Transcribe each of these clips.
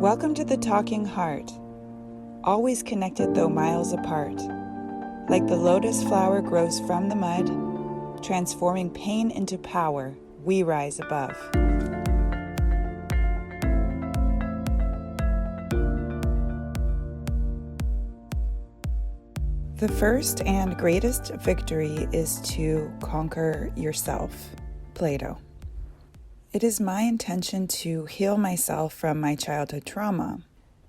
Welcome to the Talking Heart, always connected though miles apart. Like the lotus flower grows from the mud, transforming pain into power, we rise above. The first and greatest victory is to conquer yourself. Plato. It is my intention to heal myself from my childhood trauma,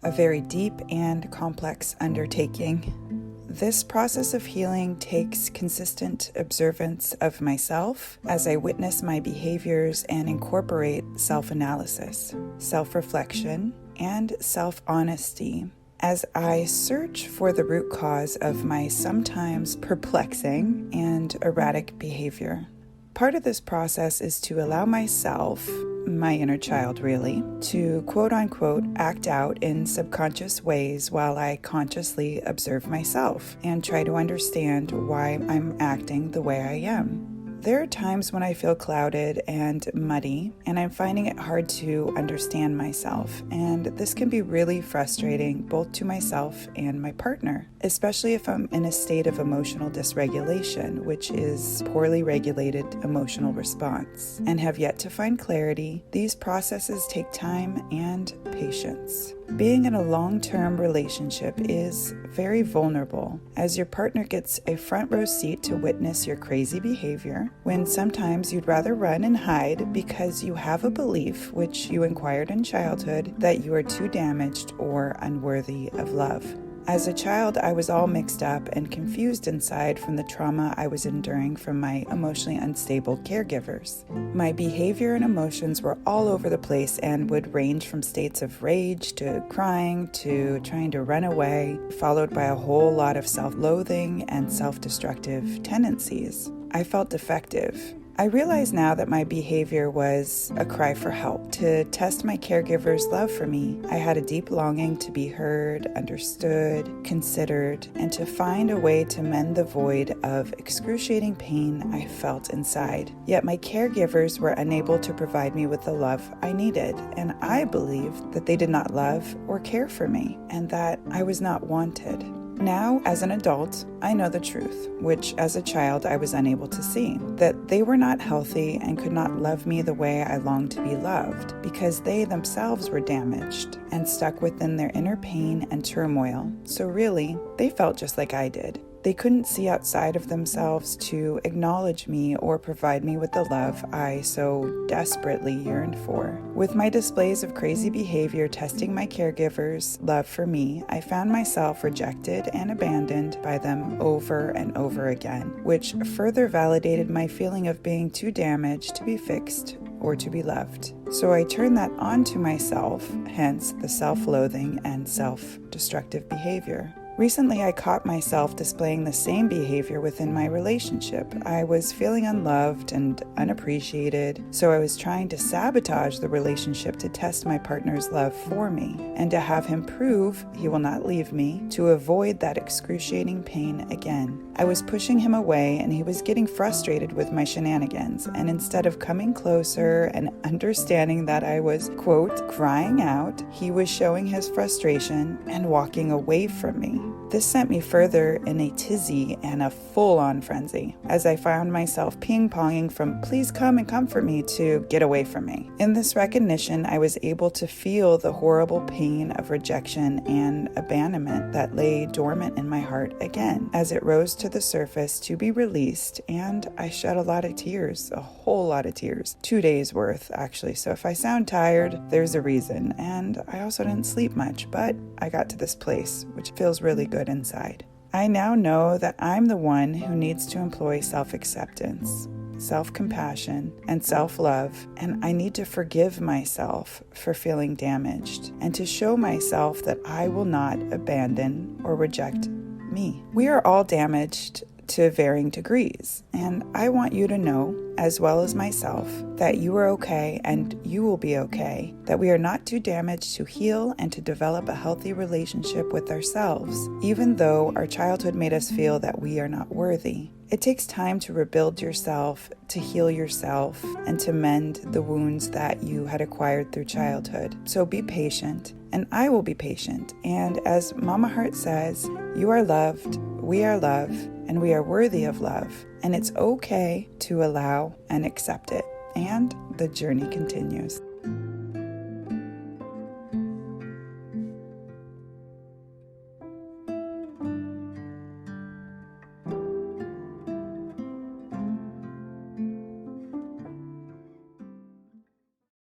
a very deep and complex undertaking. This process of healing takes consistent observance of myself as I witness my behaviors and incorporate self-analysis, self-reflection, and self-honesty as I search for the root cause of my sometimes perplexing and erratic behavior. Part of this process is to allow myself, my inner child really, to quote-unquote act out in subconscious ways while I consciously observe myself and try to understand why I'm acting the way I am. There are times when I feel clouded and muddy, and I'm finding it hard to understand myself, and this can be really frustrating both to myself and my partner, especially if I'm in a state of emotional dysregulation, which is poorly regulated emotional response, and have yet to find clarity. These processes take time and patience. Being in a long-term relationship is very vulnerable, as your partner gets a front row seat to witness your crazy behavior, when sometimes you'd rather run and hide because you have a belief, which you acquired in childhood, that you are too damaged or unworthy of love. As a child, I was all mixed up and confused inside from the trauma I was enduring from my emotionally unstable caregivers. My behavior and emotions were all over the place and would range from states of rage to crying to trying to run away, followed by a whole lot of self-loathing and self-destructive tendencies. I felt defective. I realize now that my behavior was a cry for help. To test my caregiver's love for me, I had a deep longing to be heard, understood, considered, and to find a way to mend the void of excruciating pain I felt inside. Yet my caregivers were unable to provide me with the love I needed, and I believed that they did not love or care for me, and that I was not wanted. Now, as an adult, I know the truth, which as a child I was unable to see, that they were not healthy and could not love me the way I longed to be loved, because they themselves were damaged and stuck within their inner pain and turmoil. So really, they felt just like I did. They couldn't see outside of themselves to acknowledge me or provide me with the love I so desperately yearned for. With my displays of crazy behavior testing my caregivers' love for me, I found myself rejected and abandoned by them over and over again, which further validated my feeling of being too damaged to be fixed or to be loved. So I turned that onto myself, hence the self-loathing and self-destructive behavior. Recently, I caught myself displaying the same behavior within my relationship. I was feeling unloved and unappreciated, so I was trying to sabotage the relationship to test my partner's love for me and to have him prove he will not leave me to avoid that excruciating pain again. I was pushing him away and he was getting frustrated with my shenanigans, and instead of coming closer and understanding that I was, quote, crying out, he was showing his frustration and walking away from me. This sent me further in a tizzy and a full-on frenzy, as I found myself ping-ponging from please come and comfort me to get away from me. In this recognition, I was able to feel the horrible pain of rejection and abandonment that lay dormant in my heart again, as it rose to the surface to be released, and I shed a lot of tears, a whole lot of tears, 2 days worth actually. So if I sound tired, there's a reason, and I also didn't sleep much, but I got to this place, which feels really good inside. I now know that I'm the one who needs to employ self-acceptance, self-compassion, and self-love, and I need to forgive myself for feeling damaged and to show myself that I will not abandon or reject me. We are all damaged to varying degrees. And I want you to know, as well as myself, that you are okay and you will be okay, that we are not too damaged to heal and to develop a healthy relationship with ourselves, even though our childhood made us feel that we are not worthy. It takes time to rebuild yourself, to heal yourself, and to mend the wounds that you had acquired through childhood. So be patient, and I will be patient. And as Mama Heart says, you are loved, we are love, and we are worthy of love. And it's okay to allow and accept it. And the journey continues.